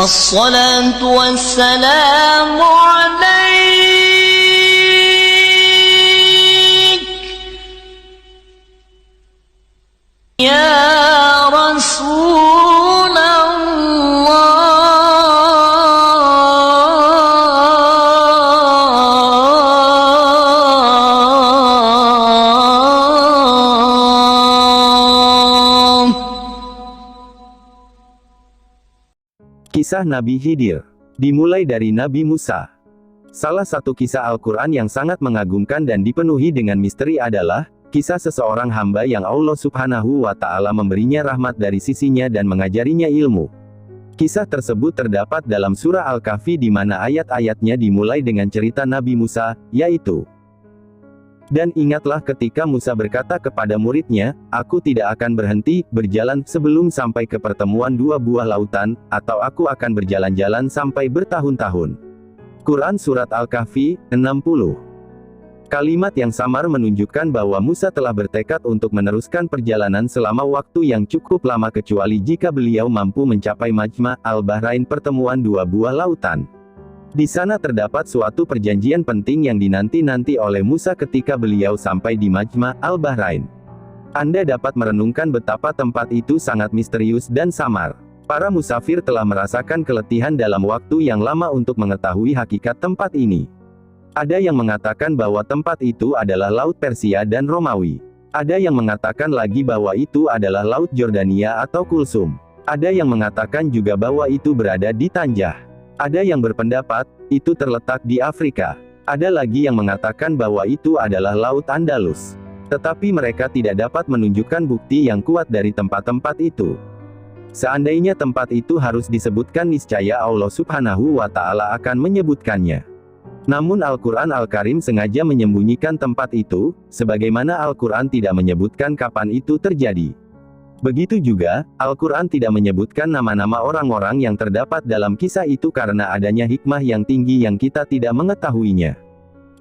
الصلاة والسلام عليك يا رسول الله. Kisah Nabi Khidir dimulai dari Nabi Musa. Salah satu kisah Al-Quran yang sangat mengagumkan dan dipenuhi dengan misteri adalah kisah seseorang hamba yang Allah Subhanahu wa Ta'ala memberinya rahmat dari sisinya dan mengajarinya ilmu. Kisah tersebut terdapat dalam surah Al-Kahfi di mana ayat-ayatnya dimulai dengan cerita Nabi Musa, yaitu, "Dan ingatlah ketika Musa berkata kepada muridnya, aku tidak akan berhenti berjalan sebelum sampai ke pertemuan dua buah lautan, atau aku akan berjalan-jalan sampai bertahun-tahun." Quran Surat Al-Kahfi, 60. Kalimat yang samar menunjukkan bahwa Musa telah bertekad untuk meneruskan perjalanan selama waktu yang cukup lama kecuali jika beliau mampu mencapai Majma' al-Bahrain, pertemuan dua buah lautan. Di sana terdapat suatu perjanjian penting yang dinanti-nanti oleh Musa ketika beliau sampai di Majma' al-Bahrain. Anda dapat merenungkan betapa tempat itu sangat misterius dan samar. Para musafir telah merasakan keletihan dalam waktu yang lama untuk mengetahui hakikat tempat ini. Ada yang mengatakan bahwa tempat itu adalah Laut Persia dan Romawi. Ada yang mengatakan lagi bahwa itu adalah Laut Jordania atau Kulsum. Ada yang mengatakan juga bahwa itu berada di Tanjah. Ada yang berpendapat, itu terletak di Afrika. Ada lagi yang mengatakan bahwa itu adalah Laut Andalus. Tetapi mereka tidak dapat menunjukkan bukti yang kuat dari tempat-tempat itu. Seandainya tempat itu harus disebutkan, niscaya Allah Subhanahu wa Ta'ala akan menyebutkannya. Namun Al-Quran Al-Karim sengaja menyembunyikan tempat itu, sebagaimana Al-Quran tidak menyebutkan kapan itu terjadi. Begitu juga, Al-Quran tidak menyebutkan nama-nama orang-orang yang terdapat dalam kisah itu karena adanya hikmah yang tinggi yang kita tidak mengetahuinya.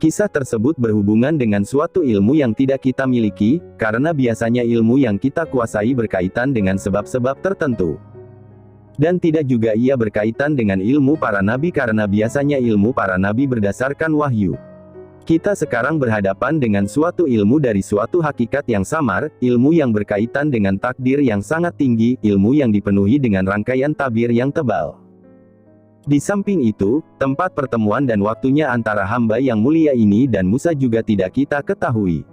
Kisah tersebut berhubungan dengan suatu ilmu yang tidak kita miliki, karena biasanya ilmu yang kita kuasai berkaitan dengan sebab-sebab tertentu. Dan tidak juga ia berkaitan dengan ilmu para nabi karena biasanya ilmu para nabi berdasarkan wahyu. Kita sekarang berhadapan dengan suatu ilmu dari suatu hakikat yang samar, ilmu yang berkaitan dengan takdir yang sangat tinggi, ilmu yang dipenuhi dengan rangkaian tabir yang tebal. Di samping itu, tempat pertemuan dan waktunya antara hamba yang mulia ini dan Musa juga tidak kita ketahui.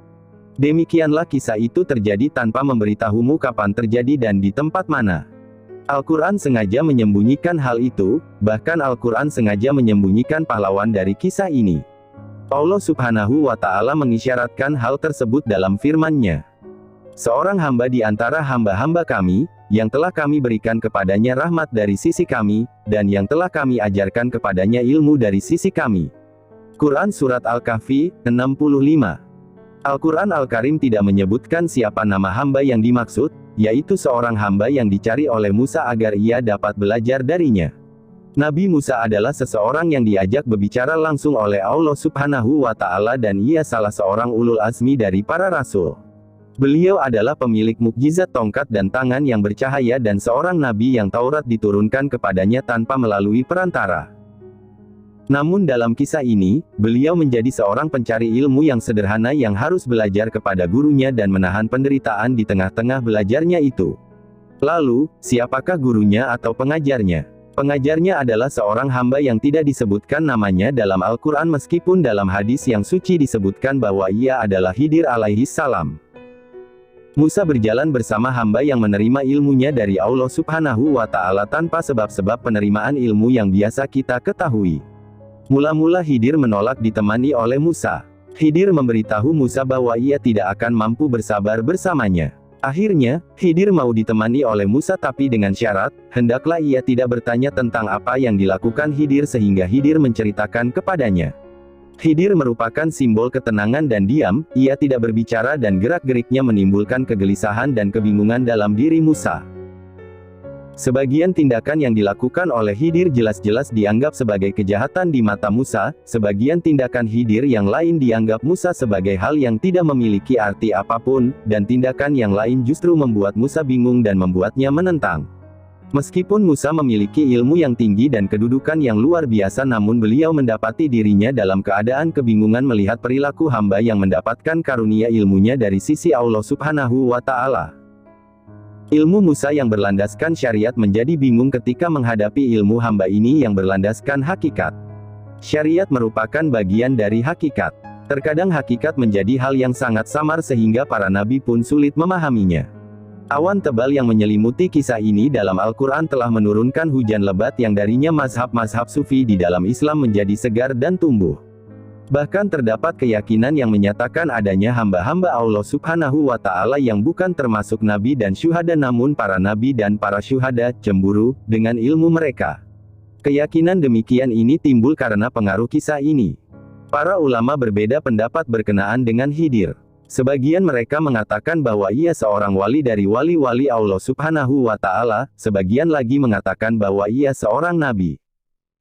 Demikianlah kisah itu terjadi tanpa memberitahumu kapan terjadi dan di tempat mana. Al-Quran sengaja menyembunyikan hal itu, bahkan Al-Quran sengaja menyembunyikan pahlawan dari kisah ini. Allah Subhanahu wa Ta'ala mengisyaratkan hal tersebut dalam firman-Nya. Seorang hamba di antara hamba-hamba kami, yang telah kami berikan kepadanya rahmat dari sisi kami, dan yang telah kami ajarkan kepadanya ilmu dari sisi kami. Quran Surat Al-Kahfi, 65. Al-Quran Al-Karim tidak menyebutkan siapa nama hamba yang dimaksud, yaitu seorang hamba yang dicari oleh Musa agar ia dapat belajar darinya. Nabi Musa adalah seseorang yang diajak berbicara langsung oleh Allah Subhanahu wa Ta'ala dan ia salah seorang ulul azmi dari para rasul. Beliau adalah pemilik mukjizat tongkat dan tangan yang bercahaya dan seorang nabi yang Taurat diturunkan kepadanya tanpa melalui perantara. Namun dalam kisah ini, beliau menjadi seorang pencari ilmu yang sederhana yang harus belajar kepada gurunya dan menahan penderitaan di tengah-tengah belajarnya itu. Lalu, siapakah gurunya atau pengajarnya? Pengajarnya adalah seorang hamba yang tidak disebutkan namanya dalam Al-Quran meskipun dalam hadis yang suci disebutkan bahwa ia adalah Khidir alaihis salam. Musa berjalan bersama hamba yang menerima ilmunya dari Allah Subhanahu wa Ta'ala tanpa sebab-sebab penerimaan ilmu yang biasa kita ketahui. Mula-mula Khidir menolak ditemani oleh Musa. Khidir memberitahu Musa bahwa ia tidak akan mampu bersabar bersamanya. Akhirnya, Khidir mau ditemani oleh Musa tapi dengan syarat, hendaklah ia tidak bertanya tentang apa yang dilakukan Khidir sehingga Khidir menceritakan kepadanya. Khidir merupakan simbol ketenangan dan diam, ia tidak berbicara dan gerak-geriknya menimbulkan kegelisahan dan kebingungan dalam diri Musa. Sebagian tindakan yang dilakukan oleh Khidir jelas-jelas dianggap sebagai kejahatan di mata Musa, sebagian tindakan Khidir yang lain dianggap Musa sebagai hal yang tidak memiliki arti apapun, dan tindakan yang lain justru membuat Musa bingung dan membuatnya menentang. Meskipun Musa memiliki ilmu yang tinggi dan kedudukan yang luar biasa, namun beliau mendapati dirinya dalam keadaan kebingungan melihat perilaku hamba yang mendapatkan karunia ilmunya dari sisi Allah Subhanahu wa Ta'ala. Ilmu Musa yang berlandaskan syariat menjadi bingung ketika menghadapi ilmu hamba ini yang berlandaskan hakikat. Syariat merupakan bagian dari hakikat. Terkadang hakikat menjadi hal yang sangat samar sehingga para nabi pun sulit memahaminya. Awan tebal yang menyelimuti kisah ini dalam Al-Quran telah menurunkan hujan lebat yang darinya mazhab-mazhab sufi di dalam Islam menjadi segar dan tumbuh. Bahkan terdapat keyakinan yang menyatakan adanya hamba-hamba Allah Subhanahu wa Ta'ala yang bukan termasuk nabi dan syuhada, namun para nabi dan para syuhada cemburu dengan ilmu mereka. Keyakinan demikian ini timbul karena pengaruh kisah ini. Para ulama berbeda pendapat berkenaan dengan Khidir. Sebagian mereka mengatakan bahwa ia seorang wali dari wali-wali Allah Subhanahu wa Ta'ala, sebagian lagi mengatakan bahwa ia seorang nabi.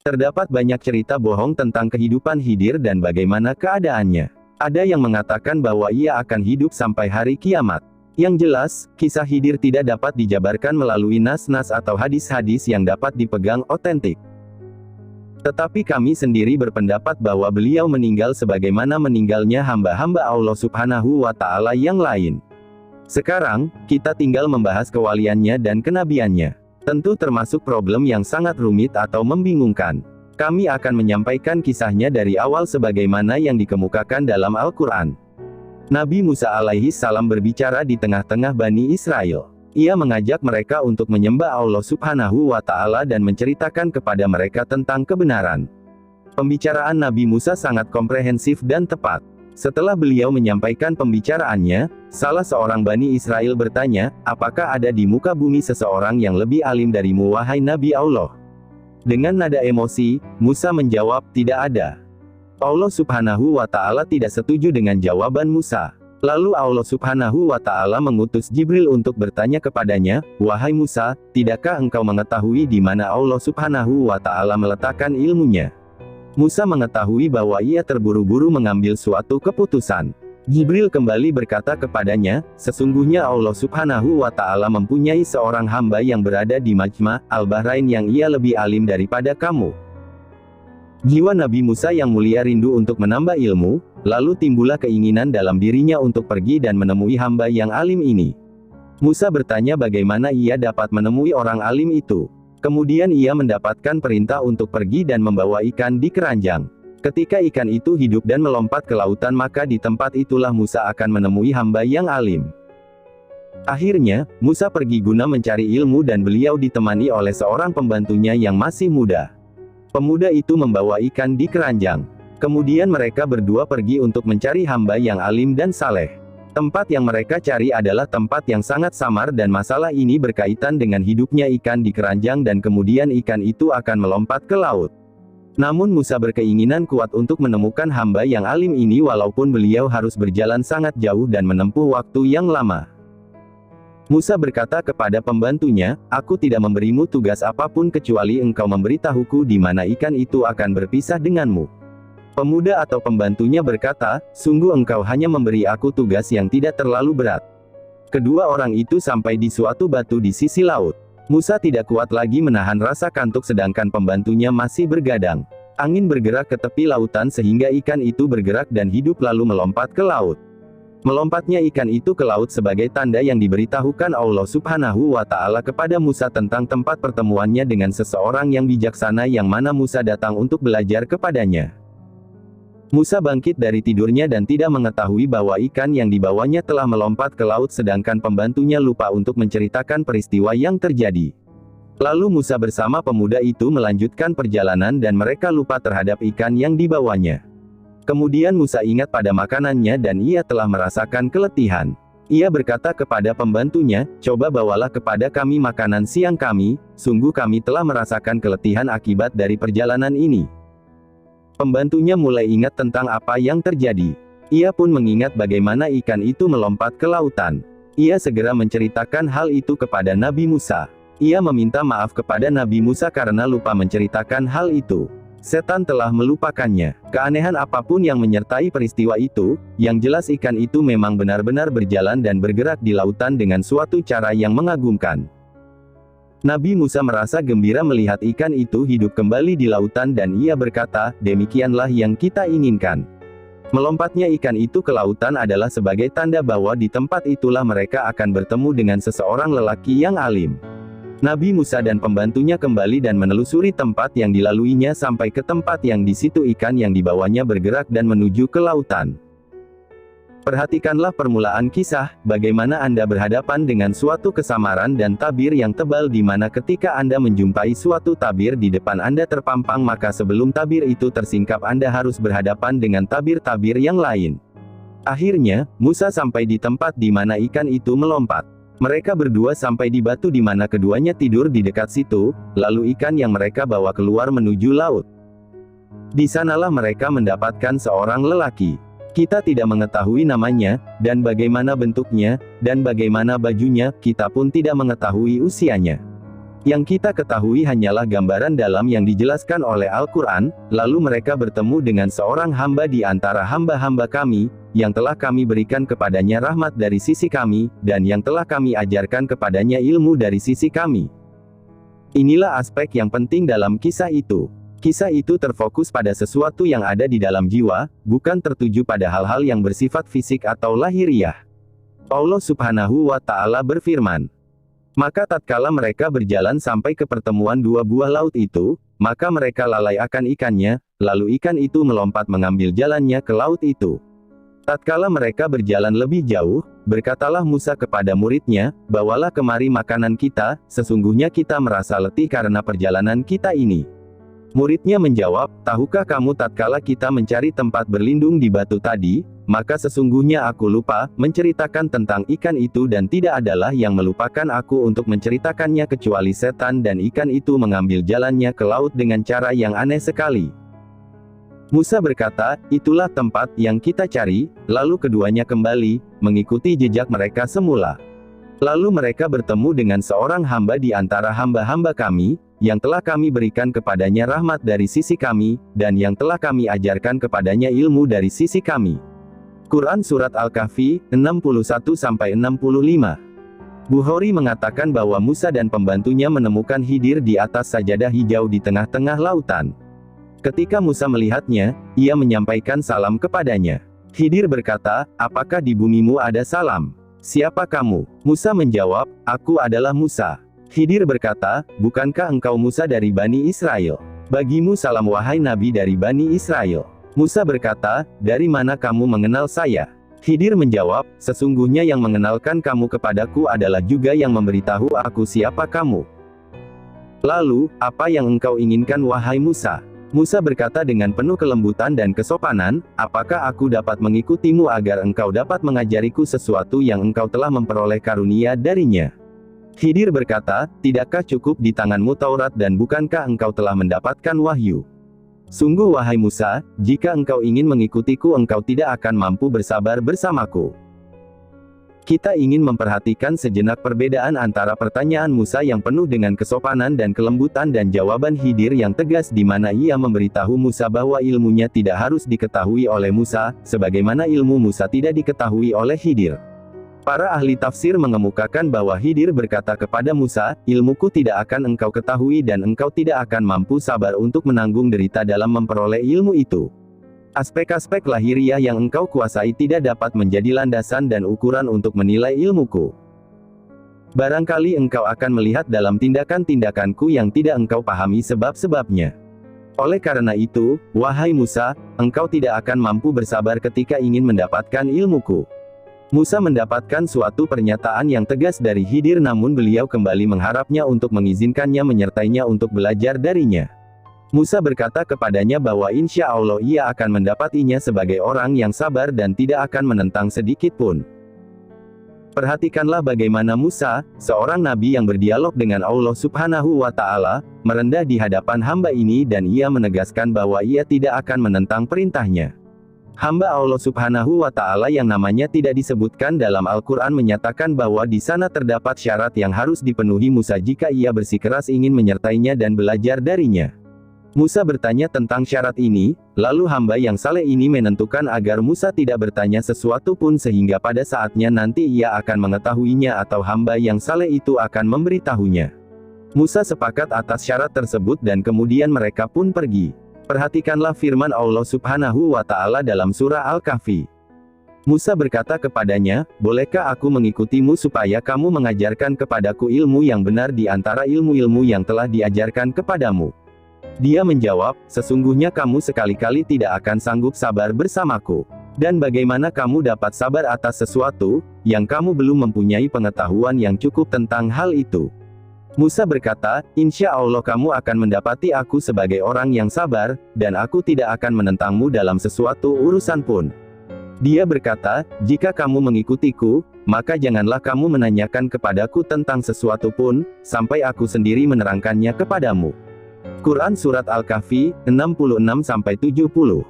Terdapat banyak cerita bohong tentang kehidupan Khidir dan bagaimana keadaannya. Ada yang mengatakan bahwa ia akan hidup sampai hari kiamat. Yang jelas, kisah Khidir tidak dapat dijabarkan melalui nas-nas atau hadis-hadis yang dapat dipegang otentik. Tetapi kami sendiri berpendapat bahwa beliau meninggal sebagaimana meninggalnya hamba-hamba Allah Subhanahu wa Ta'ala yang lain. Sekarang, kita tinggal membahas kewaliannya dan kenabiannya. Tentu termasuk problem yang sangat rumit atau membingungkan. Kami akan menyampaikan kisahnya dari awal sebagaimana yang dikemukakan dalam Al-Quran. Nabi Musa alaihi salam berbicara di tengah-tengah Bani Israel. Ia mengajak mereka untuk menyembah Allah Subhanahu wa Ta'ala dan menceritakan kepada mereka tentang kebenaran. Pembicaraan Nabi Musa sangat komprehensif dan tepat. Setelah beliau menyampaikan pembicaraannya, salah seorang Bani Israel bertanya, "Apakah ada di muka bumi seseorang yang lebih alim darimu wahai Nabi Allah?" Dengan nada emosi, Musa menjawab, "Tidak ada." Allah Subhanahu wa Ta'ala tidak setuju dengan jawaban Musa. Lalu Allah Subhanahu wa Ta'ala mengutus Jibril untuk bertanya kepadanya, "Wahai Musa, tidakkah engkau mengetahui di mana Allah Subhanahu wa Ta'ala meletakkan ilmunya?" Musa mengetahui bahwa ia terburu-buru mengambil suatu keputusan. Jibril kembali berkata kepadanya, "Sesungguhnya Allah Subhanahu wa Ta'ala mempunyai seorang hamba yang berada di Majma' Al-Bahrain yang ia lebih alim daripada kamu." Jiwa Nabi Musa yang mulia rindu untuk menambah ilmu, lalu timbullah keinginan dalam dirinya untuk pergi dan menemui hamba yang alim ini. Musa bertanya bagaimana ia dapat menemui orang alim itu. Kemudian ia mendapatkan perintah untuk pergi dan membawa ikan di keranjang. Ketika ikan itu hidup dan melompat ke lautan, maka di tempat itulah Musa akan menemui hamba yang alim. Akhirnya, Musa pergi guna mencari ilmu dan beliau ditemani oleh seorang pembantunya yang masih muda. Pemuda itu membawa ikan di keranjang. Kemudian mereka berdua pergi untuk mencari hamba yang alim dan saleh. Tempat yang mereka cari adalah tempat yang sangat samar dan masalah ini berkaitan dengan hidupnya ikan di keranjang dan kemudian ikan itu akan melompat ke laut. Namun Musa berkeinginan kuat untuk menemukan hamba yang alim ini walaupun beliau harus berjalan sangat jauh dan menempuh waktu yang lama. Musa berkata kepada pembantunya, "Aku tidak memberimu tugas apapun kecuali engkau memberitahuku di mana ikan itu akan berpisah denganmu." Pemuda atau pembantunya berkata, "Sungguh engkau hanya memberi aku tugas yang tidak terlalu berat." Kedua orang itu sampai di suatu batu di sisi laut. Musa tidak kuat lagi menahan rasa kantuk sedangkan pembantunya masih bergadang. Angin bergerak ke tepi lautan sehingga ikan itu bergerak dan hidup lalu melompat ke laut. Melompatnya ikan itu ke laut sebagai tanda yang diberitahukan Allah Subhanahu wa Ta'ala kepada Musa tentang tempat pertemuannya dengan seseorang yang bijaksana yang mana Musa datang untuk belajar kepadanya. Musa bangkit dari tidurnya dan tidak mengetahui bahwa ikan yang dibawanya telah melompat ke laut sedangkan pembantunya lupa untuk menceritakan peristiwa yang terjadi. Lalu Musa bersama pemuda itu melanjutkan perjalanan dan mereka lupa terhadap ikan yang dibawanya. Kemudian Musa ingat pada makanannya dan ia telah merasakan keletihan. Ia berkata kepada pembantunya, "Coba bawalah kepada kami makanan siang kami, sungguh kami telah merasakan keletihan akibat dari perjalanan ini." Pembantunya mulai ingat tentang apa yang terjadi. Ia pun mengingat bagaimana ikan itu melompat ke lautan. Ia segera menceritakan hal itu kepada Nabi Musa. Ia meminta maaf kepada Nabi Musa karena lupa menceritakan hal itu. Setan telah melupakannya. Keanehan apapun yang menyertai peristiwa itu, yang jelas ikan itu memang benar-benar berjalan dan bergerak di lautan dengan suatu cara yang mengagumkan. Nabi Musa merasa gembira melihat ikan itu hidup kembali di lautan dan ia berkata, demikianlah yang kita inginkan. Melompatnya ikan itu ke lautan adalah sebagai tanda bahwa di tempat itulah mereka akan bertemu dengan seseorang lelaki yang alim. Nabi Musa dan pembantunya kembali dan menelusuri tempat yang dilaluinya sampai ke tempat yang di situ ikan yang dibawanya bergerak dan menuju ke lautan. Perhatikanlah permulaan kisah, bagaimana Anda berhadapan dengan suatu kesamaran dan tabir yang tebal di mana ketika Anda menjumpai suatu tabir di depan Anda terpampang maka sebelum tabir itu tersingkap Anda harus berhadapan dengan tabir-tabir yang lain. Akhirnya, Musa sampai di tempat di mana ikan itu melompat. Mereka berdua sampai di batu di mana keduanya tidur di dekat situ, lalu ikan yang mereka bawa keluar menuju laut. Di sanalah mereka mendapatkan seorang lelaki. Kita tidak mengetahui namanya, dan bagaimana bentuknya, dan bagaimana bajunya, kita pun tidak mengetahui usianya. Yang kita ketahui hanyalah gambaran dalam yang dijelaskan oleh Al-Quran, lalu mereka bertemu dengan seorang hamba di antara hamba-hamba kami, yang telah kami berikan kepadanya rahmat dari sisi kami, dan yang telah kami ajarkan kepadanya ilmu dari sisi kami. Inilah aspek yang penting dalam kisah itu. Kisah itu terfokus pada sesuatu yang ada di dalam jiwa, bukan tertuju pada hal-hal yang bersifat fisik atau lahiriah. Allah Subhanahu wa Ta'ala berfirman, maka tatkala mereka berjalan sampai ke pertemuan dua buah laut itu, maka mereka lalai akan ikannya, lalu ikan itu melompat mengambil jalannya ke laut itu. Tatkala mereka berjalan lebih jauh, berkatalah Musa kepada muridnya, bawalah kemari makanan kita, sesungguhnya kita merasa letih karena perjalanan kita ini. Muridnya menjawab, tahukah kamu tatkala kita mencari tempat berlindung di batu tadi, maka sesungguhnya aku lupa menceritakan tentang ikan itu dan tidak adalah yang melupakan aku untuk menceritakannya kecuali setan dan ikan itu mengambil jalannya ke laut dengan cara yang aneh sekali. Musa berkata, itulah tempat yang kita cari, lalu keduanya kembali, mengikuti jejak mereka semula. Lalu mereka bertemu dengan seorang hamba di antara hamba-hamba kami, yang telah kami berikan kepadanya rahmat dari sisi kami, dan yang telah kami ajarkan kepadanya ilmu dari sisi kami. Quran Surat Al-Kahfi, 61-65. Bukhari mengatakan bahwa Musa dan pembantunya menemukan Khidir di atas sajadah hijau di tengah-tengah lautan. Ketika Musa melihatnya, ia menyampaikan salam kepadanya. Khidir berkata, apakah di bumimu ada salam? Siapa kamu? Musa menjawab, aku adalah Musa. Khidir berkata, bukankah engkau Musa dari Bani Israel? Bagimu salam wahai Nabi dari Bani Israel. Musa berkata, dari mana kamu mengenal saya? Khidir menjawab, sesungguhnya yang mengenalkan kamu kepadaku adalah juga yang memberitahu aku siapa kamu. Lalu, apa yang engkau inginkan wahai Musa? Musa berkata dengan penuh kelembutan dan kesopanan, apakah aku dapat mengikutimu agar engkau dapat mengajariku sesuatu yang engkau telah memperoleh karunia darinya? Khidir berkata, tidakkah cukup di tanganmu Taurat dan bukankah engkau telah mendapatkan wahyu? Sungguh wahai Musa, jika engkau ingin mengikutiku engkau tidak akan mampu bersabar bersamaku. Kita ingin memperhatikan sejenak perbedaan antara pertanyaan Musa yang penuh dengan kesopanan dan kelembutan dan jawaban Khidir yang tegas di mana ia memberitahu Musa bahwa ilmunya tidak harus diketahui oleh Musa, sebagaimana ilmu Musa tidak diketahui oleh Khidir. Para ahli tafsir mengemukakan bahwa Khidir berkata kepada Musa, ilmuku tidak akan engkau ketahui dan engkau tidak akan mampu sabar untuk menanggung derita dalam memperoleh ilmu itu. Aspek-aspek lahiriah yang engkau kuasai tidak dapat menjadi landasan dan ukuran untuk menilai ilmuku. Barangkali engkau akan melihat dalam tindakan-tindakanku yang tidak engkau pahami sebab-sebabnya. Oleh karena itu, wahai Musa, engkau tidak akan mampu bersabar ketika ingin mendapatkan ilmuku. Musa mendapatkan suatu pernyataan yang tegas dari Khidir namun beliau kembali mengharapnya untuk mengizinkannya menyertainya untuk belajar darinya. Musa berkata kepadanya bahwa insya Allah ia akan mendapatinya sebagai orang yang sabar dan tidak akan menentang sedikit pun. Perhatikanlah bagaimana Musa, seorang nabi yang berdialog dengan Allah Subhanahu wa Ta'ala, merendah di hadapan hamba ini dan ia menegaskan bahwa ia tidak akan menentang perintahnya. Hamba Allah Subhanahu wa Ta'ala yang namanya tidak disebutkan dalam Al-Quran menyatakan bahwa di sana terdapat syarat yang harus dipenuhi Musa jika ia bersikeras ingin menyertainya dan belajar darinya. Musa bertanya tentang syarat ini, lalu hamba yang saleh ini menentukan agar Musa tidak bertanya sesuatu pun sehingga pada saatnya nanti ia akan mengetahuinya atau hamba yang saleh itu akan memberitahunya. Musa sepakat atas syarat tersebut dan kemudian mereka pun pergi. Perhatikanlah firman Allah Subhanahu wa Ta'ala dalam surah Al-Kahfi. Musa berkata kepadanya, "Bolehkah aku mengikutimu supaya kamu mengajarkan kepadaku ilmu yang benar di antara ilmu-ilmu yang telah diajarkan kepadamu?" Dia menjawab, "Sesungguhnya kamu sekali-kali tidak akan sanggup sabar bersamaku. Dan bagaimana kamu dapat sabar atas sesuatu yang kamu belum mempunyai pengetahuan yang cukup tentang hal itu?" Musa berkata, "Insya Allah kamu akan mendapati aku sebagai orang yang sabar, dan aku tidak akan menentangmu dalam sesuatu urusan pun." Dia berkata, "Jika kamu mengikutiku, maka janganlah kamu menanyakan kepadaku tentang sesuatu pun, sampai aku sendiri menerangkannya kepadamu." Quran Surat Al-Kahfi, 66-70.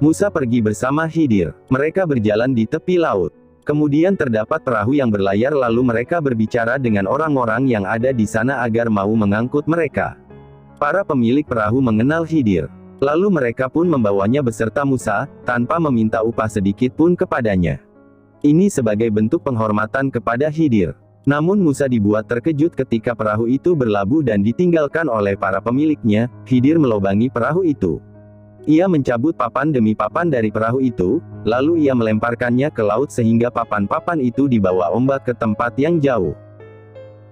Musa pergi bersama Khidir. Mereka berjalan di tepi laut. Kemudian terdapat perahu yang berlayar lalu mereka berbicara dengan orang-orang yang ada di sana agar mau mengangkut mereka. Para pemilik perahu mengenal Khidir. Lalu mereka pun membawanya beserta Musa, tanpa meminta upah sedikit pun kepadanya. Ini sebagai bentuk penghormatan kepada Khidir. Namun Musa dibuat terkejut ketika perahu itu berlabuh dan ditinggalkan oleh para pemiliknya. Khidir melobangi perahu itu. Ia mencabut papan demi papan dari perahu itu, lalu ia melemparkannya ke laut sehingga papan-papan itu dibawa ombak ke tempat yang jauh.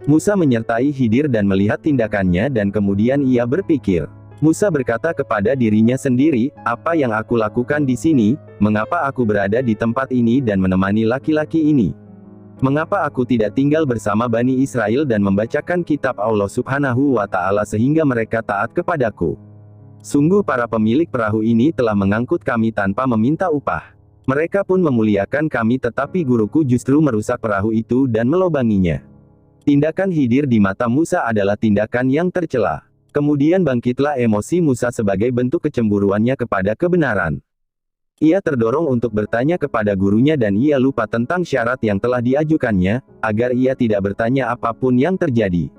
Musa menyertai Khidir dan melihat tindakannya dan kemudian ia berpikir. Musa berkata kepada dirinya sendiri, "Apa yang aku lakukan di sini? Mengapa aku berada di tempat ini dan menemani laki-laki ini? Mengapa aku tidak tinggal bersama Bani Israel dan membacakan kitab Allah Subhanahu wa Ta'ala sehingga mereka taat kepadaku? Sungguh para pemilik perahu ini telah mengangkut kami tanpa meminta upah. Mereka pun memuliakan kami tetapi guruku justru merusak perahu itu dan melobanginya." Tindakan Khidir di mata Musa adalah tindakan yang tercela. Kemudian bangkitlah emosi Musa sebagai bentuk kecemburuannya kepada kebenaran. Ia terdorong untuk bertanya kepada gurunya dan ia lupa tentang syarat yang telah diajukannya, agar ia tidak bertanya apapun yang terjadi.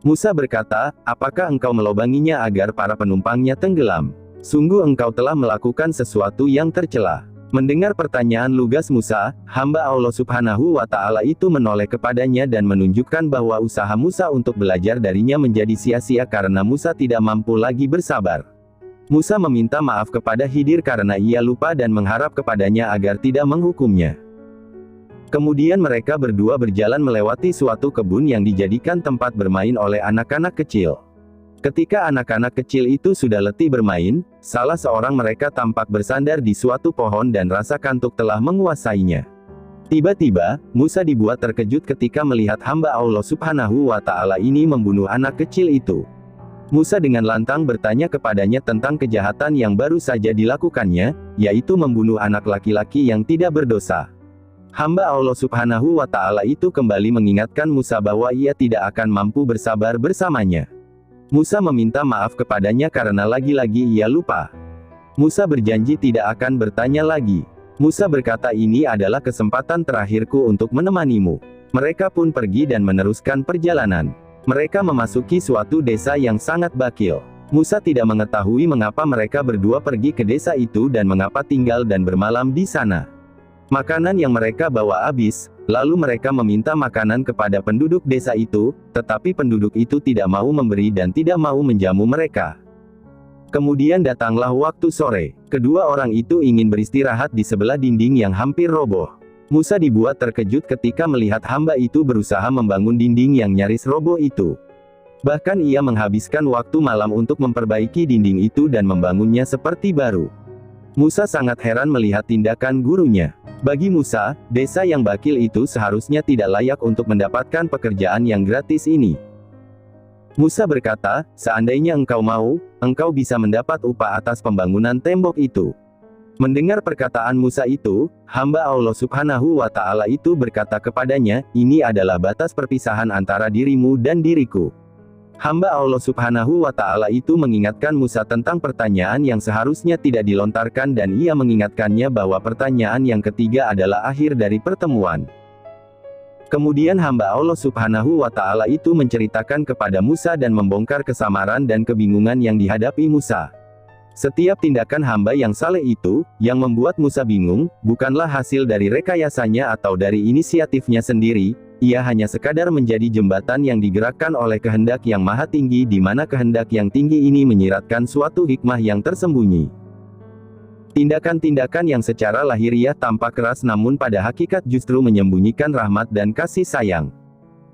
Musa berkata, "Apakah engkau melobanginya agar para penumpangnya tenggelam? Sungguh engkau telah melakukan sesuatu yang tercela." Mendengar pertanyaan lugas Musa, hamba Allah Subhanahu wa Ta'ala itu menoleh kepadanya dan menunjukkan bahwa usaha Musa untuk belajar darinya menjadi sia-sia karena Musa tidak mampu lagi bersabar. Musa meminta maaf kepada Khidir karena ia lupa dan mengharap kepadanya agar tidak menghukumnya. Kemudian mereka berdua berjalan melewati suatu kebun yang dijadikan tempat bermain oleh anak-anak kecil. Ketika anak-anak kecil itu sudah letih bermain, salah seorang mereka tampak bersandar di suatu pohon dan rasa kantuk telah menguasainya. Tiba-tiba, Musa dibuat terkejut ketika melihat hamba Allah Subhanahu wa Ta'ala ini membunuh anak kecil itu. Musa dengan lantang bertanya kepadanya tentang kejahatan yang baru saja dilakukannya, yaitu membunuh anak laki-laki yang tidak berdosa. Hamba Allah Subhanahu wa Ta'ala itu kembali mengingatkan Musa bahwa ia tidak akan mampu bersabar bersamanya. Musa meminta maaf kepadanya karena lagi-lagi ia lupa. Musa berjanji tidak akan bertanya lagi. Musa berkata, "Ini adalah kesempatan terakhirku untuk menemanimu." Mereka pun pergi dan meneruskan perjalanan. Mereka memasuki suatu desa yang sangat bakil. Musa tidak mengetahui mengapa mereka berdua pergi ke desa itu dan mengapa tinggal dan bermalam di sana. Makanan yang mereka bawa habis, lalu mereka meminta makanan kepada penduduk desa itu, tetapi penduduk itu tidak mau memberi dan tidak mau menjamu mereka. Kemudian datanglah waktu sore. Kedua orang itu ingin beristirahat di sebelah dinding yang hampir roboh. Musa dibuat terkejut ketika melihat hamba itu berusaha membangun dinding yang nyaris roboh itu. Bahkan ia menghabiskan waktu malam untuk memperbaiki dinding itu dan membangunnya seperti baru. Musa sangat heran melihat tindakan gurunya. Bagi Musa, desa yang bakil itu seharusnya tidak layak untuk mendapatkan pekerjaan yang gratis ini. Musa berkata, "Seandainya engkau mau, engkau bisa mendapat upah atas pembangunan tembok itu." Mendengar perkataan Musa itu, hamba Allah Subhanahu wa Ta'ala itu berkata kepadanya, "Ini adalah batas perpisahan antara dirimu dan diriku." Hamba Allah Subhanahu wa Ta'ala itu mengingatkan Musa tentang pertanyaan yang seharusnya tidak dilontarkan dan ia mengingatkannya bahwa pertanyaan yang ketiga adalah akhir dari pertemuan. Kemudian hamba Allah Subhanahu wa Ta'ala itu menceritakan kepada Musa dan membongkar kesamaran dan kebingungan yang dihadapi Musa. Setiap tindakan hamba yang saleh itu, yang membuat Musa bingung, bukanlah hasil dari rekayasanya atau dari inisiatifnya sendiri, ia hanya sekadar menjadi jembatan yang digerakkan oleh kehendak yang maha tinggi, di mana kehendak yang tinggi ini menyiratkan suatu hikmah yang tersembunyi. Tindakan-tindakan yang secara lahiriah tampak keras namun pada hakikat justru menyembunyikan rahmat dan kasih sayang.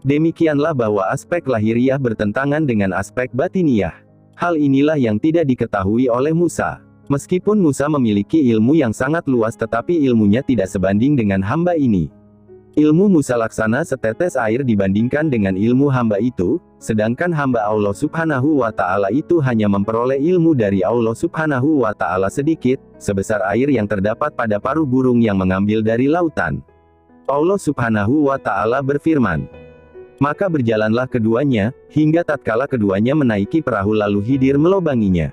Demikianlah bahwa aspek lahiriah bertentangan dengan aspek batiniah. Hal inilah yang tidak diketahui oleh Musa. Meskipun Musa memiliki ilmu yang sangat luas tetapi ilmunya tidak sebanding dengan hamba ini. Ilmu Musa laksana setetes air dibandingkan dengan ilmu hamba itu, sedangkan hamba Allah Subhanahu wa Ta'ala itu hanya memperoleh ilmu dari Allah Subhanahu wa Ta'ala sedikit, sebesar air yang terdapat pada paruh burung yang mengambil dari lautan. Allah Subhanahu wa Ta'ala berfirman, maka berjalanlah keduanya, hingga tatkala keduanya menaiki perahu lalu Khidir melobanginya.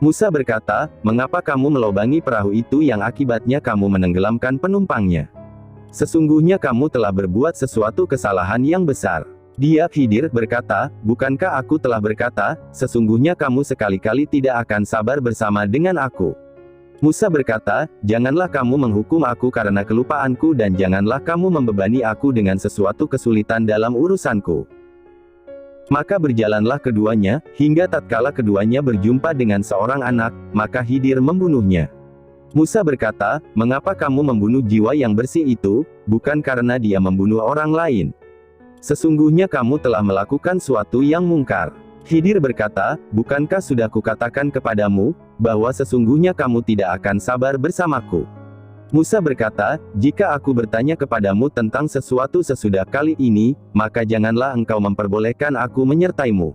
Musa berkata, mengapa kamu melobangi perahu itu yang akibatnya kamu menenggelamkan penumpangnya? Sesungguhnya kamu telah berbuat sesuatu kesalahan yang besar. Dia, Khidir, berkata, bukankah aku telah berkata, sesungguhnya kamu sekali-kali tidak akan sabar bersama dengan aku. Musa berkata, janganlah kamu menghukum aku karena kelupaanku dan janganlah kamu membebani aku dengan sesuatu kesulitan dalam urusanku. Maka berjalanlah keduanya, hingga tatkala keduanya berjumpa dengan seorang anak, maka Khidir membunuhnya. Musa berkata, mengapa kamu membunuh jiwa yang bersih itu, bukan karena dia membunuh orang lain. Sesungguhnya kamu telah melakukan suatu yang mungkar. Khidir berkata, bukankah sudah kukatakan kepadamu, bahwa sesungguhnya kamu tidak akan sabar bersamaku. Musa berkata, jika aku bertanya kepadamu tentang sesuatu sesudah kali ini, maka janganlah engkau memperbolehkan aku menyertaimu.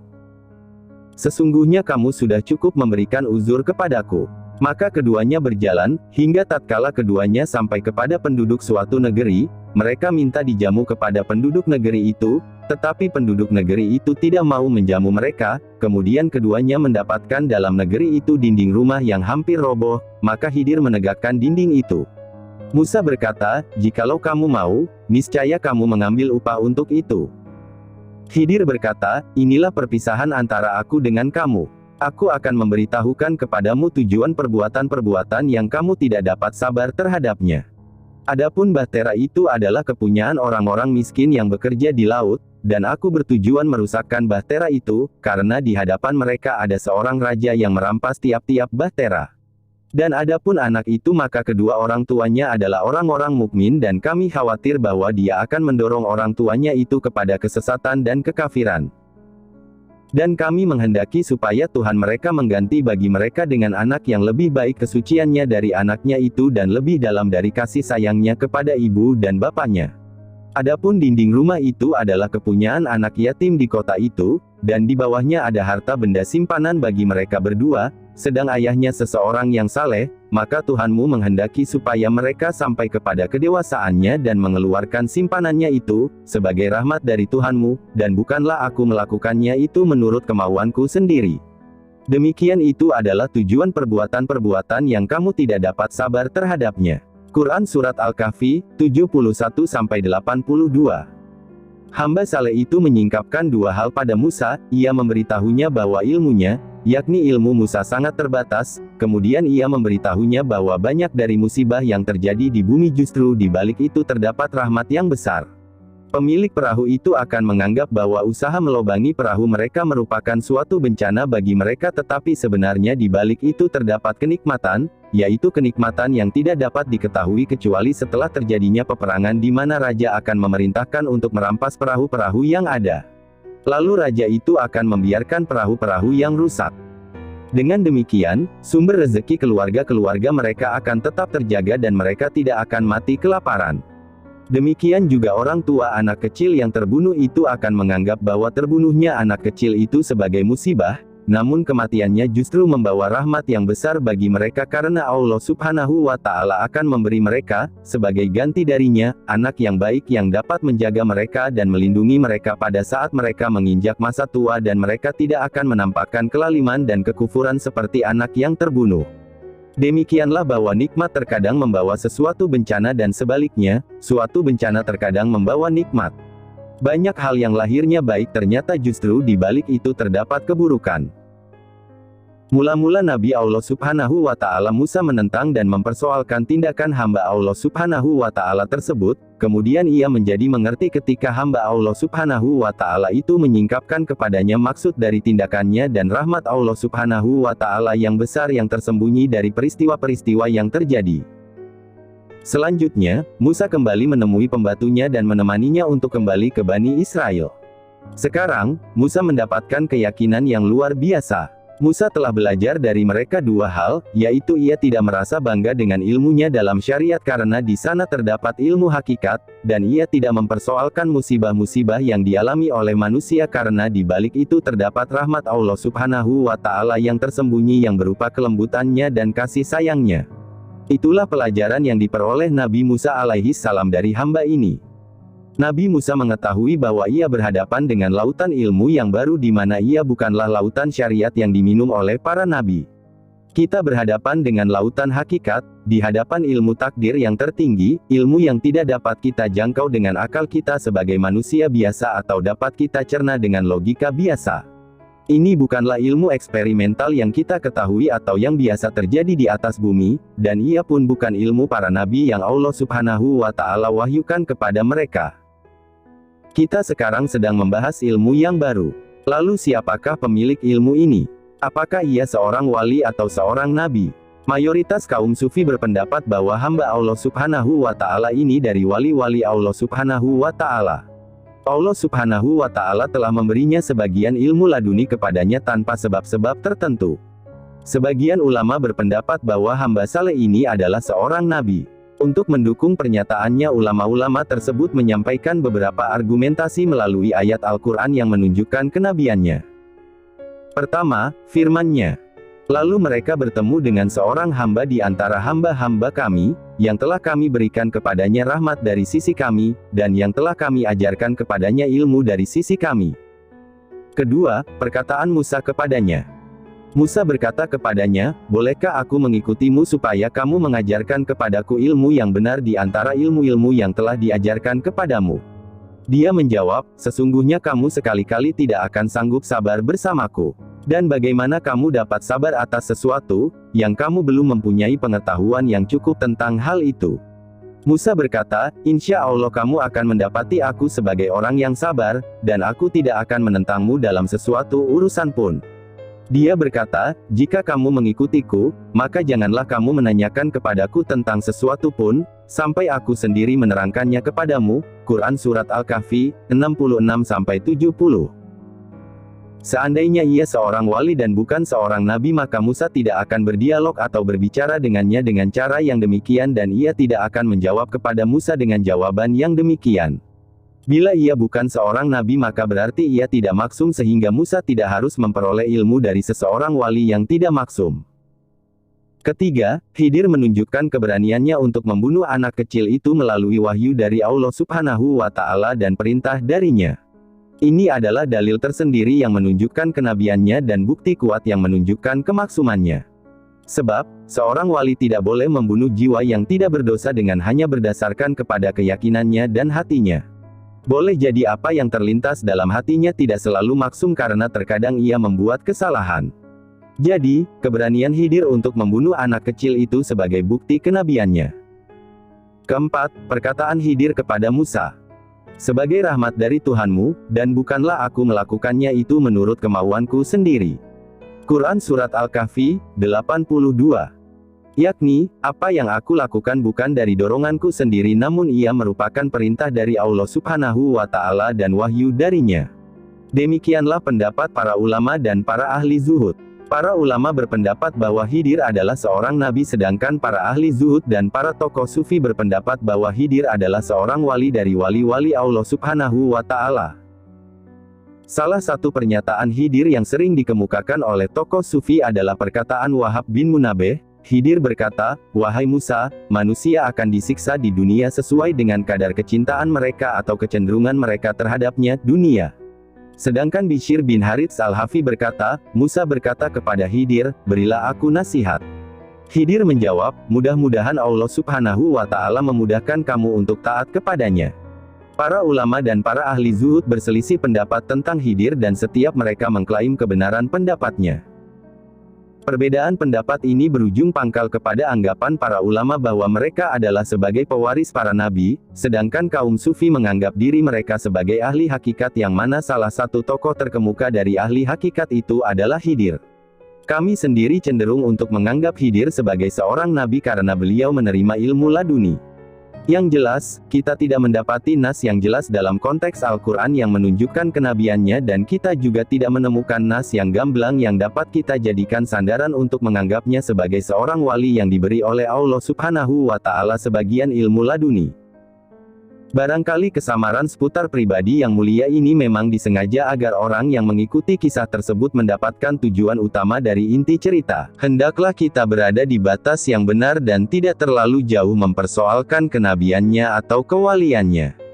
Sesungguhnya kamu sudah cukup memberikan uzur kepadaku. Maka keduanya berjalan, hingga tatkala keduanya sampai kepada penduduk suatu negeri, mereka minta dijamu kepada penduduk negeri itu, tetapi penduduk negeri itu tidak mau menjamu mereka, kemudian keduanya mendapatkan dalam negeri itu dinding rumah yang hampir roboh, maka Khidir menegakkan dinding itu. Musa berkata, jikalau kamu mau, niscaya kamu mengambil upah untuk itu. Khidir berkata, inilah perpisahan antara aku dengan kamu. Aku akan memberitahukan kepadamu tujuan perbuatan-perbuatan yang kamu tidak dapat sabar terhadapnya. Adapun bahtera itu adalah kepunyaan orang-orang miskin yang bekerja di laut, dan aku bertujuan merusakkan bahtera itu, karena di hadapan mereka ada seorang raja yang merampas tiap-tiap bahtera. Dan adapun anak itu maka kedua orang tuanya adalah orang-orang mukmin dan kami khawatir bahwa dia akan mendorong orang tuanya itu kepada kesesatan dan kekafiran. Dan kami menghendaki supaya Tuhan mereka mengganti bagi mereka dengan anak yang lebih baik kesuciannya dari anaknya itu dan lebih dalam dari kasih sayangnya kepada ibu dan bapaknya. Adapun dinding rumah itu adalah kepunyaan anak yatim di kota itu, dan di bawahnya ada harta benda simpanan bagi mereka berdua, sedang ayahnya seseorang yang saleh, maka Tuhanmu menghendaki supaya mereka sampai kepada kedewasaannya dan mengeluarkan simpanannya itu, sebagai rahmat dari Tuhanmu, dan bukanlah aku melakukannya itu menurut kemauanku sendiri. Demikian itu adalah tujuan perbuatan-perbuatan yang kamu tidak dapat sabar terhadapnya. Quran Surat Al-Kahfi, 71-82. Hamba saleh itu menyingkapkan dua hal pada Musa, ia memberitahunya bahwa ilmunya, yakni ilmu Musa sangat terbatas, kemudian ia memberitahunya bahwa banyak dari musibah yang terjadi di bumi justru di balik itu terdapat rahmat yang besar. Pemilik perahu itu akan menganggap bahwa usaha melobangi perahu mereka merupakan suatu bencana bagi mereka tetapi sebenarnya di balik itu terdapat kenikmatan, yaitu kenikmatan yang tidak dapat diketahui kecuali setelah terjadinya peperangan di mana raja akan memerintahkan untuk merampas perahu-perahu yang ada. Lalu raja itu akan membiarkan perahu-perahu yang rusak. Dengan demikian, sumber rezeki keluarga-keluarga mereka akan tetap terjaga dan mereka tidak akan mati kelaparan. Demikian juga orang tua anak kecil yang terbunuh itu akan menganggap bahwa terbunuhnya anak kecil itu sebagai musibah, namun kematiannya justru membawa rahmat yang besar bagi mereka karena Allah Subhanahu wa Ta'ala akan memberi mereka, sebagai ganti darinya, anak yang baik yang dapat menjaga mereka dan melindungi mereka pada saat mereka menginjak masa tua dan mereka tidak akan menampakkan kelaliman dan kekufuran seperti anak yang terbunuh. Demikianlah bahwa nikmat terkadang membawa sesuatu bencana dan sebaliknya, suatu bencana terkadang membawa nikmat. Banyak hal yang lahirnya baik ternyata justru di balik itu terdapat keburukan. Mula-mula Nabi Allah Subhanahu wa Ta'ala Musa menentang dan mempersoalkan tindakan hamba Allah Subhanahu wa Ta'ala tersebut, kemudian ia menjadi mengerti ketika hamba Allah Subhanahu wa Ta'ala itu menyingkapkan kepadanya maksud dari tindakannya dan rahmat Allah Subhanahu wa Ta'ala yang besar yang tersembunyi dari peristiwa-peristiwa yang terjadi. Selanjutnya, Musa kembali menemui pembatunya dan menemaninya untuk kembali ke Bani Israel. Sekarang, Musa mendapatkan keyakinan yang luar biasa. Musa telah belajar dari mereka dua hal, yaitu ia tidak merasa bangga dengan ilmunya dalam syariat karena di sana terdapat ilmu hakikat, dan ia tidak mempersoalkan musibah-musibah yang dialami oleh manusia karena di balik itu terdapat rahmat Allah Subhanahu wa Ta'ala yang tersembunyi yang berupa kelembutannya dan kasih sayangnya. Itulah pelajaran yang diperoleh Nabi Musa alaihi salam dari hamba ini. Nabi Musa mengetahui bahwa ia berhadapan dengan lautan ilmu yang baru di mana ia bukanlah lautan syariat yang diminum oleh para nabi. Kita berhadapan dengan lautan hakikat, di hadapan ilmu takdir yang tertinggi, ilmu yang tidak dapat kita jangkau dengan akal kita sebagai manusia biasa atau dapat kita cerna dengan logika biasa. Ini bukanlah ilmu eksperimental yang kita ketahui atau yang biasa terjadi di atas bumi, dan ia pun bukan ilmu para nabi yang Allah Subhanahu wa Ta'ala wahyukan kepada mereka. Kita sekarang sedang membahas ilmu yang baru. Lalu siapakah pemilik ilmu ini? Apakah ia seorang wali atau seorang nabi? Mayoritas kaum sufi berpendapat bahwa hamba Allah Subhanahu wa Ta'ala ini dari wali-wali Allah Subhanahu wa Ta'ala. Allah Subhanahu wa Ta'ala telah memberinya sebagian ilmu laduni kepadanya tanpa sebab-sebab tertentu. Sebagian ulama berpendapat bahwa hamba saleh ini adalah seorang nabi. Untuk mendukung pernyataannya ulama-ulama tersebut menyampaikan beberapa argumentasi melalui ayat Al-Quran yang menunjukkan kenabiannya. Pertama, firman-Nya. Lalu mereka bertemu dengan seorang hamba di antara hamba-hamba kami, yang telah kami berikan kepadanya rahmat dari sisi kami, dan yang telah kami ajarkan kepadanya ilmu dari sisi kami. Kedua, perkataan Musa kepadanya. Musa berkata kepadanya, bolehkah aku mengikutimu supaya kamu mengajarkan kepadaku ilmu yang benar di antara ilmu-ilmu yang telah diajarkan kepadamu? Dia menjawab, sesungguhnya kamu sekali-kali tidak akan sanggup sabar bersamaku. Dan bagaimana kamu dapat sabar atas sesuatu, yang kamu belum mempunyai pengetahuan yang cukup tentang hal itu? Musa berkata, insya Allah kamu akan mendapati aku sebagai orang yang sabar, dan aku tidak akan menentangmu dalam sesuatu urusan pun. Dia berkata, jika kamu mengikutiku, maka janganlah kamu menanyakan kepadaku tentang sesuatu pun, sampai aku sendiri menerangkannya kepadamu. Quran Surat Al-Kahfi, 66-70. Seandainya ia seorang wali dan bukan seorang nabi maka Musa tidak akan berdialog atau berbicara dengannya dengan cara yang demikian dan ia tidak akan menjawab kepada Musa dengan jawaban yang demikian. Bila ia bukan seorang nabi maka berarti ia tidak maksum sehingga Musa tidak harus memperoleh ilmu dari seseorang wali yang tidak maksum. Ketiga, Khidir menunjukkan keberaniannya untuk membunuh anak kecil itu melalui wahyu dari Allah Subhanahu wa Ta'ala dan perintah darinya. Ini adalah dalil tersendiri yang menunjukkan kenabiannya dan bukti kuat yang menunjukkan kemaksumannya. Sebab, seorang wali tidak boleh membunuh jiwa yang tidak berdosa dengan hanya berdasarkan kepada keyakinannya dan hatinya. Boleh jadi apa yang terlintas dalam hatinya tidak selalu maksum karena terkadang ia membuat kesalahan. Jadi, keberanian Khidir untuk membunuh anak kecil itu sebagai bukti kenabiannya. Keempat, perkataan Khidir kepada Musa. Sebagai rahmat dari Tuhanmu, dan bukanlah aku melakukannya itu menurut kemauanku sendiri. Quran Surat Al-Kahfi, 82. Yakni, apa yang aku lakukan bukan dari doronganku sendiri namun ia merupakan perintah dari Allah Subhanahu wa Ta'ala dan wahyu darinya. Demikianlah pendapat para ulama dan para ahli zuhud. Para ulama berpendapat bahwa Khidir adalah seorang nabi sedangkan para ahli zuhud dan para tokoh sufi berpendapat bahwa Khidir adalah seorang wali dari wali-wali Allah Subhanahu wa Ta'ala. Salah satu pernyataan Khidir yang sering dikemukakan oleh tokoh sufi adalah perkataan Wahab bin Munabbih. Khidir berkata, wahai Musa, manusia akan disiksa di dunia sesuai dengan kadar kecintaan mereka atau kecenderungan mereka terhadapnya, dunia. Sedangkan Bishr bin Harits al-Hafi berkata, Musa berkata kepada Khidir, berilah aku nasihat. Khidir menjawab, mudah-mudahan Allah Subhanahu wa Ta'ala memudahkan kamu untuk taat kepadanya. Para ulama dan para ahli zuhud berselisih pendapat tentang Khidir dan setiap mereka mengklaim kebenaran pendapatnya. Perbedaan pendapat ini berujung pangkal kepada anggapan para ulama bahwa mereka adalah sebagai pewaris para nabi, sedangkan kaum sufi menganggap diri mereka sebagai ahli hakikat, yang mana salah satu tokoh terkemuka dari ahli hakikat itu adalah Khidir. Kami sendiri cenderung untuk menganggap Khidir sebagai seorang nabi karena beliau menerima ilmu laduni. Yang jelas, kita tidak mendapati nas yang jelas dalam konteks Al-Quran yang menunjukkan kenabiannya, dan kita juga tidak menemukan nas yang gamblang yang dapat kita jadikan sandaran untuk menganggapnya sebagai seorang wali yang diberi oleh Allah Subhanahu wa Ta'ala sebagian ilmu laduni. Barangkali kesamaran seputar pribadi yang mulia ini memang disengaja agar orang yang mengikuti kisah tersebut mendapatkan tujuan utama dari inti cerita. Hendaklah kita berada di batas yang benar dan tidak terlalu jauh mempersoalkan kenabiannya atau kewaliannya.